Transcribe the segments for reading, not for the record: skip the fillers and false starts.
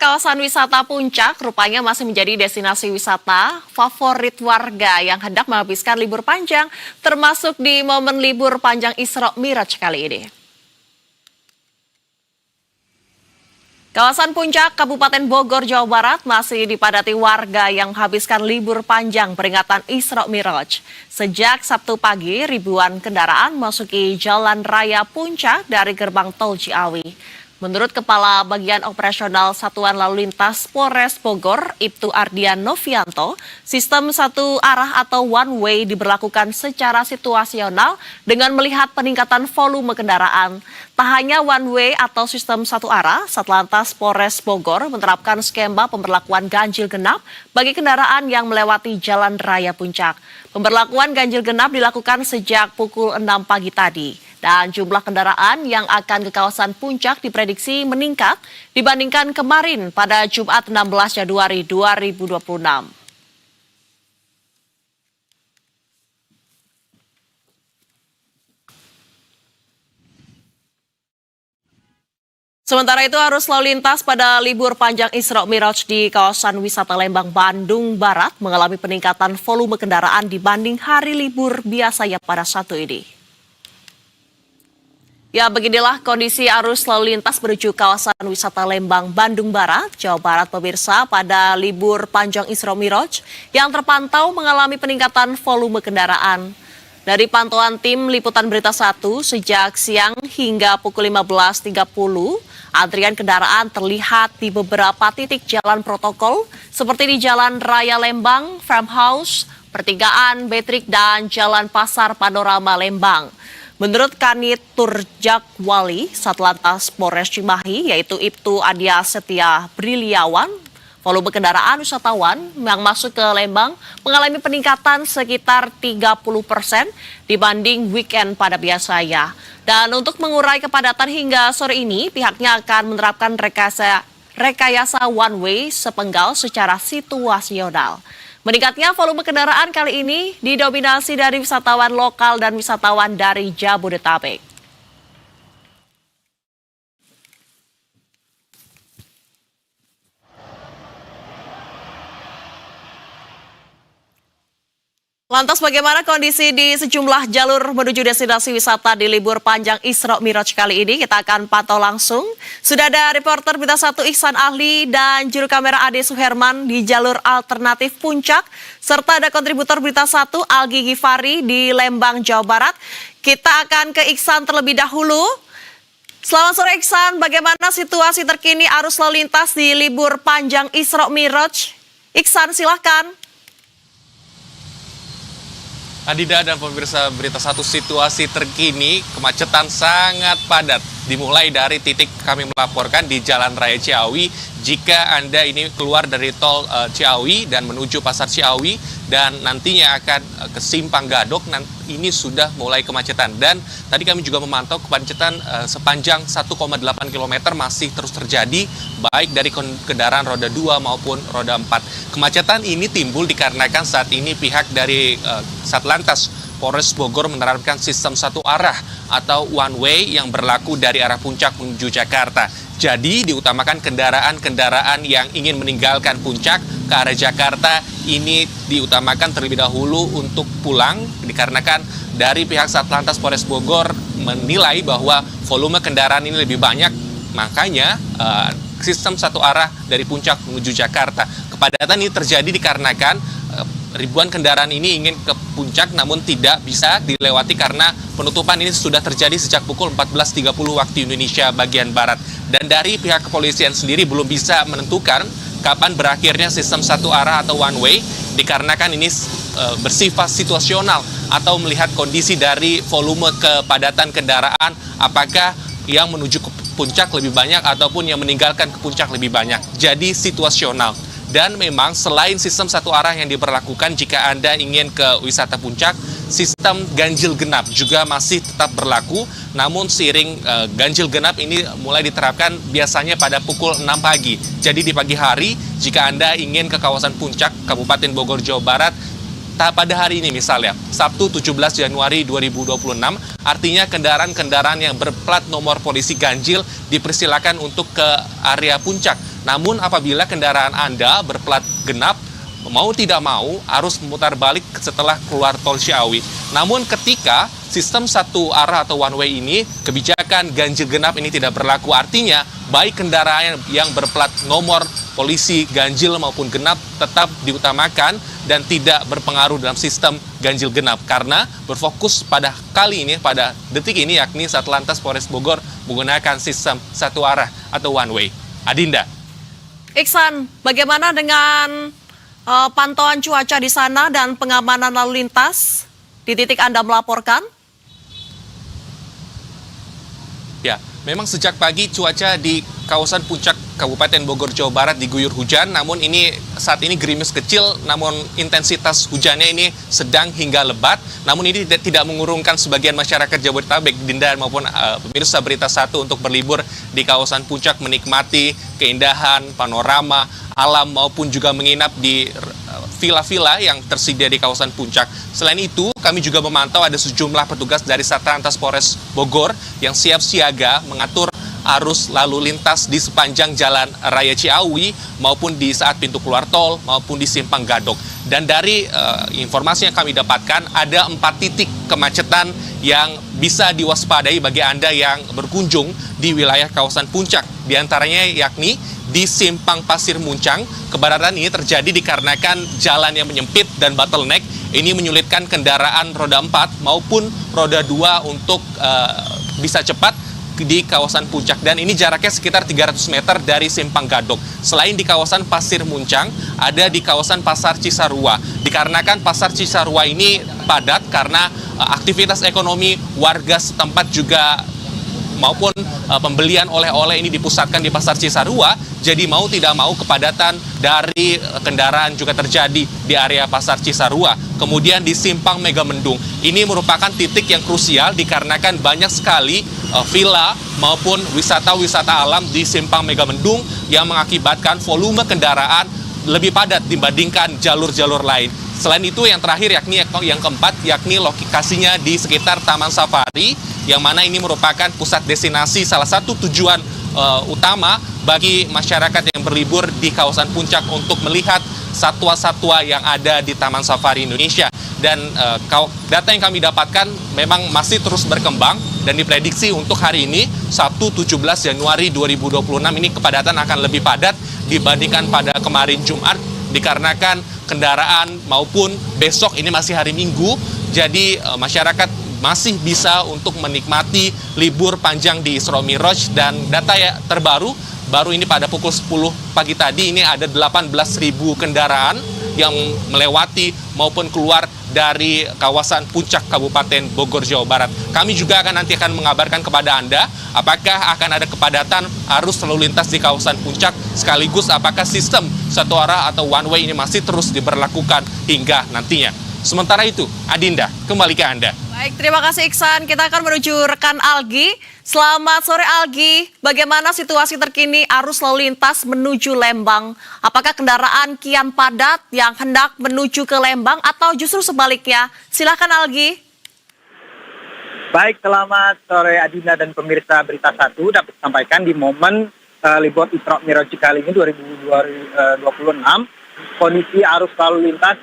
kawasan wisata Puncak rupanya masih menjadi destinasi wisata favorit warga yang hendak menghabiskan libur panjang, termasuk di momen libur panjang Isra Miraj kali ini. Kawasan Puncak, Kabupaten Bogor, Jawa Barat masih dipadati warga yang menghabiskan libur panjang peringatan Isra Miraj. Sejak Sabtu pagi, ribuan kendaraan memasuki Jalan Raya Puncak dari gerbang tol Ciawi. Menurut Kepala Bagian Operasional Satuan Lalu Lintas Polres Bogor, Ibtu Ardian Novianto, sistem satu arah atau one way diberlakukan secara situasional dengan melihat peningkatan volume kendaraan. Tak hanya one way atau sistem satu arah, Satlantas Polres Bogor menerapkan skema pemberlakuan ganjil genap bagi kendaraan yang melewati Jalan Raya Puncak. Pemberlakuan ganjil genap dilakukan sejak pukul 6 pagi tadi. Dan jumlah kendaraan yang akan ke kawasan Puncak diprediksi meningkat dibandingkan kemarin pada Jumat 16 Januari 2026. Sementara itu arus lalu lintas pada libur panjang Isra Miraj di kawasan wisata Lembang, Bandung Barat mengalami peningkatan volume kendaraan dibanding hari libur biasanya pada Sabtu ini. Ya, beginilah kondisi arus lalu lintas menuju kawasan wisata Lembang, Bandung Barat, Jawa Barat pemirsa pada libur panjang Isra Miraj yang terpantau mengalami peningkatan volume kendaraan. Dari pantauan tim Liputan Berita 1 sejak siang hingga pukul 15.30, antrian kendaraan terlihat di beberapa titik jalan protokol seperti di Jalan Raya Lembang, Farmhouse, Pertigaan, Betrik, dan Jalan Pasar Panorama Lembang. Menurut Kanit Turjakwali, Satlantas Polres Cimahi, yaitu Ibtu Adia Setia Briliawan, volume kendaraan wisatawan yang masuk ke Lembang mengalami peningkatan sekitar 30% dibanding weekend pada biasanya. Dan untuk mengurai kepadatan hingga sore ini, pihaknya akan menerapkan rekayasa one way sepenggal secara situasional. Meningkatnya volume kendaraan kali ini didominasi dari wisatawan lokal dan wisatawan dari Jabodetabek. Lantas bagaimana kondisi di sejumlah jalur menuju destinasi wisata di libur panjang Isra Miraj kali ini? Kita akan pantau langsung. Sudah ada reporter Berita 1 Ihsan Ahli dan juru kamera Ade Suherman di jalur alternatif Puncak. Serta ada kontributor Berita 1 Algi Gifari di Lembang, Jawa Barat. Kita akan ke Ihsan terlebih dahulu. Selamat sore Ihsan, bagaimana situasi terkini arus lalu lintas di libur panjang Isra Miraj? Ihsan silahkan. Adida dan pemirsa Berita 1, situasi terkini kemacetan sangat padat dimulai dari titik kami melaporkan di Jalan Raya Ciawi. Jika Anda ini keluar dari tol Ciawi dan menuju Pasar Ciawi dan nantinya akan ke Simpang Gadok, ini sudah mulai kemacetan. Dan tadi kami juga memantau kemacetan sepanjang 1,8 km masih terus terjadi, baik dari kendaraan roda 2 maupun roda 4. Kemacetan ini timbul dikarenakan saat ini pihak dari Satlantas Polres Bogor menerapkan sistem satu arah atau one way yang berlaku dari arah Puncak menuju Jakarta. Jadi diutamakan kendaraan-kendaraan yang ingin meninggalkan Puncak ke arah Jakarta ini diutamakan terlebih dahulu untuk pulang, dikarenakan dari pihak Satlantas Polres Bogor menilai bahwa volume kendaraan ini lebih banyak, makanya sistem satu arah dari Puncak menuju Jakarta. Kepadatan ini terjadi dikarenakan ribuan kendaraan ini ingin ke Puncak namun tidak bisa dilewati karena penutupan ini sudah terjadi sejak pukul 14.30 waktu Indonesia bagian Barat. Dan dari pihak kepolisian sendiri belum bisa menentukan kapan berakhirnya sistem satu arah atau one way, dikarenakan ini bersifat situasional atau melihat kondisi dari volume kepadatan kendaraan, apakah yang menuju ke Puncak lebih banyak ataupun yang meninggalkan ke Puncak lebih banyak. Jadi situasional. Dan memang selain sistem satu arah yang diberlakukan jika Anda ingin ke wisata Puncak, sistem ganjil genap juga masih tetap berlaku. Namun seiring ganjil genap ini mulai diterapkan biasanya pada pukul 6 pagi. Jadi di pagi hari jika Anda ingin ke kawasan Puncak, Kabupaten Bogor, Jawa Barat, pada hari ini misalnya, Sabtu 17 Januari 2026, artinya kendaraan-kendaraan yang berplat nomor polisi ganjil dipersilakan untuk ke area Puncak. Namun apabila kendaraan Anda berplat genap, mau tidak mau harus memutar balik setelah keluar tol Ciawi. Namun ketika sistem satu arah atau one way ini, kebijakan ganjil genap ini tidak berlaku. Artinya baik kendaraan yang berplat nomor polisi ganjil maupun genap tetap diutamakan dan tidak berpengaruh dalam sistem ganjil genap. Karena berfokus pada kali ini, pada detik ini, yakni Satlantas Polres Bogor menggunakan sistem satu arah atau one way. Adinda. Iksan, bagaimana dengan pantauan cuaca di sana dan pengamanan lalu lintas di titik Anda melaporkan? Ya, memang sejak pagi cuaca di kawasan puncak Kabupaten Bogor, Jawa Barat diguyur hujan, namun ini saat ini gerimis kecil, namun intensitas hujannya ini sedang hingga lebat. Namun ini tidak mengurungkan sebagian masyarakat Jabodetabek, Dinda maupun pemirsa Berita Satu untuk berlibur di kawasan puncak menikmati keindahan, panorama, alam maupun juga menginap di villa-villa yang tersedia di kawasan puncak. Selain itu, kami juga memantau ada sejumlah petugas dari Satlantas Polres Bogor yang siap siaga mengatur arus lalu lintas di sepanjang Jalan Raya Ciawi maupun di saat pintu keluar tol maupun di Simpang Gadok. Dan dari informasi yang kami dapatkan, ada 4 titik kemacetan yang bisa diwaspadai bagi Anda yang berkunjung di wilayah kawasan puncak. Di antaranya yakni di Simpang Pasir Muncang. Kepadatan ini terjadi dikarenakan jalan yang menyempit dan bottleneck. Ini menyulitkan kendaraan roda 4 maupun roda 2 untuk bisa cepat di kawasan puncak, dan ini jaraknya sekitar 300 meter dari Simpang Gadok. Selain di kawasan Pasir Muncang, ada di kawasan Pasar Cisarua. Dikarenakan Pasar Cisarua ini padat karena aktivitas ekonomi warga setempat juga maupun pembelian oleh-oleh ini dipusatkan di Pasar Cisarua, jadi mau tidak mau kepadatan dari kendaraan juga terjadi di area Pasar Cisarua. Kemudian di Simpang Megamendung, ini merupakan titik yang krusial dikarenakan banyak sekali villa maupun wisata-wisata alam di Simpang Megamendung yang mengakibatkan volume kendaraan lebih padat dibandingkan jalur-jalur lain. Selain itu yang terakhir yakni yang keempat yakni lokasinya di sekitar Taman Safari, yang mana ini merupakan pusat destinasi salah satu tujuan utama bagi masyarakat yang berlibur di kawasan puncak untuk melihat satwa-satwa yang ada di Taman Safari Indonesia. Dan data yang kami dapatkan memang masih terus berkembang dan diprediksi untuk hari ini Sabtu 17 Januari 2026 ini kepadatan akan lebih padat dibandingkan pada kemarin Jumat, dikarenakan kendaraan maupun besok ini masih hari Minggu, jadi masyarakat masih bisa untuk menikmati libur panjang di Isra Miraj. Dan data terbaru baru ini pada pukul 10 pagi tadi ini ada 18.000 kendaraan yang melewati maupun keluar dari kawasan puncak Kabupaten Bogor, Jawa Barat. Kami juga nanti akan mengabarkan kepada Anda apakah akan ada kepadatan arus lalu lintas di kawasan puncak, sekaligus apakah sistem satu arah atau one way ini masih terus diberlakukan hingga nantinya. Sementara itu, Adinda, kembali ke Anda. Baik, terima kasih Iksan. Kita akan menuju rekan Algi. Selamat sore Algi. Bagaimana situasi terkini arus lalu lintas menuju Lembang? Apakah kendaraan kian padat yang hendak menuju ke Lembang atau justru sebaliknya? Silakan Algi. Baik, selamat sore Adinda dan pemirsa Berita Satu. Dapat sampaikan di momen libur Isra Miraj kali ini 2026. Kondisi arus lalu lintas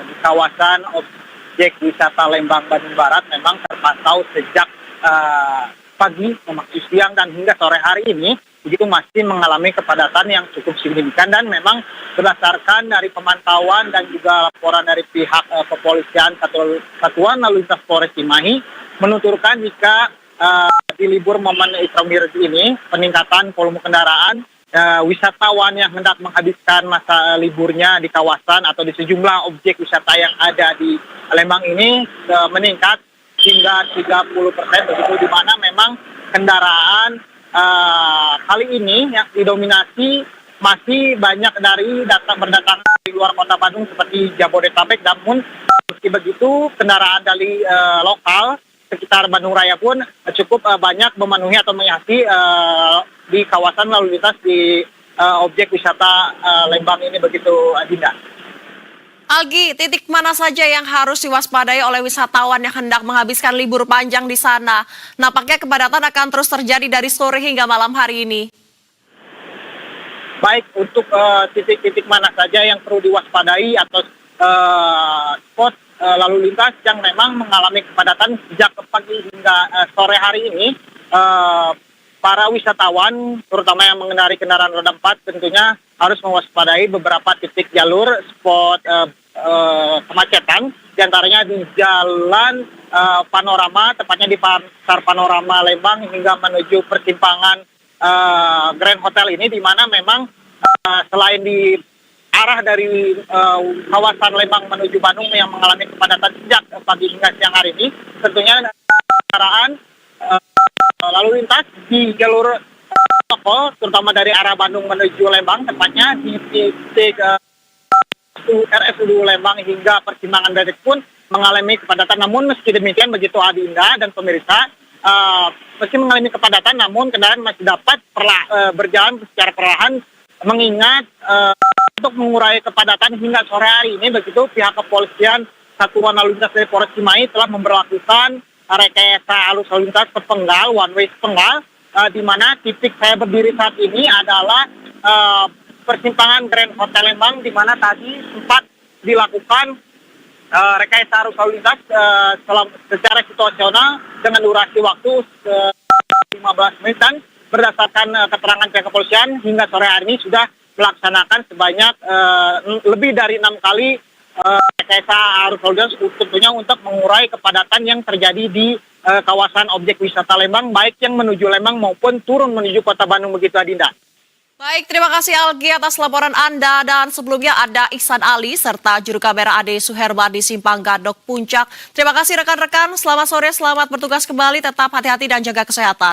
di kawasan objek wisata Lembang, Bandung Barat memang terpantau sejak pagi, memasuki siang dan hingga sore hari ini begitu masih mengalami kepadatan yang cukup signifikan. Dan memang berdasarkan dari pemantauan dan juga laporan dari pihak kepolisian Satuan Lalu Lintas Polres Cimahi menuturkan jika di libur momen Isra Miraj ini peningkatan volume kendaraan wisatawan yang hendak menghabiskan masa liburnya di kawasan atau di sejumlah objek wisata yang ada di Lembang ini meningkat hingga 30%, begitu, di mana memang kendaraan kali ini yang didominasi masih banyak dari berdatangan dari luar kota Bandung seperti Jabodetabek. Namun meski begitu kendaraan dari lokal sekitar Bandung Raya pun cukup banyak memenuhi atau menghiasi di kawasan lalu lintas di objek wisata Lembang ini, begitu Adinda. Algi, titik mana saja yang harus diwaspadai oleh wisatawan yang hendak menghabiskan libur panjang di sana? Nampaknya kepadatan akan terus terjadi dari sore hingga malam hari ini. baik untuk titik-titik mana saja yang perlu diwaspadai atau spot lalu lintas yang memang mengalami kepadatan sejak pagi hingga sore hari ini. Para wisatawan, terutama yang mengendarai kendaraan roda 4, tentunya harus mewaspadai beberapa titik jalur spot kemacetan, diantaranya di Jalan Panorama, tepatnya di Pasar Panorama Lembang hingga menuju persimpangan Grand Hotel ini, di mana memang selain di arah dari kawasan Lembang menuju Bandung yang mengalami kepadatan sejak pagi hingga siang hari ini, tentunya kendaraan lalu lintas di jalur tol, terutama dari arah Bandung menuju Lembang, tepatnya di titik RSUD Lembang hingga persimpangan Dadek pun mengalami kepadatan. Namun meski demikian, begitu Adinda dan pemirsa, meski mengalami kepadatan, namun kendaraan masih dapat berjalan secara perlahan, mengingat untuk mengurai kepadatan hingga sore hari ini, begitu pihak kepolisian Satuan Lalu Lintas dari Polres Cimahi telah memberlakukan rekayasa arus lalu lintas sepenggal, one way sepenggal, di mana titik saya berdiri saat ini adalah persimpangan Grand Hotel Lembang, di mana tadi sempat dilakukan rekayasa arus lalu lintas secara situasional dengan durasi waktu 15 menit, dan berdasarkan keterangan pihak kepolisian hingga sore hari ini sudah melaksanakan sebanyak lebih dari 6 kali rekayasa arus lalu lintas, tentunya untuk mengurai kepadatan yang terjadi di kawasan objek wisata Lembang, baik yang menuju Lembang maupun turun menuju Kota Bandung, begitu Adinda. Baik, terima kasih Algi atas laporan Anda, dan sebelumnya ada Ihsan Ali serta juru kamera Ade Suherman di Simpang Gadok Puncak. Terima kasih rekan-rekan, selamat sore, selamat bertugas kembali, tetap hati-hati dan jaga kesehatan.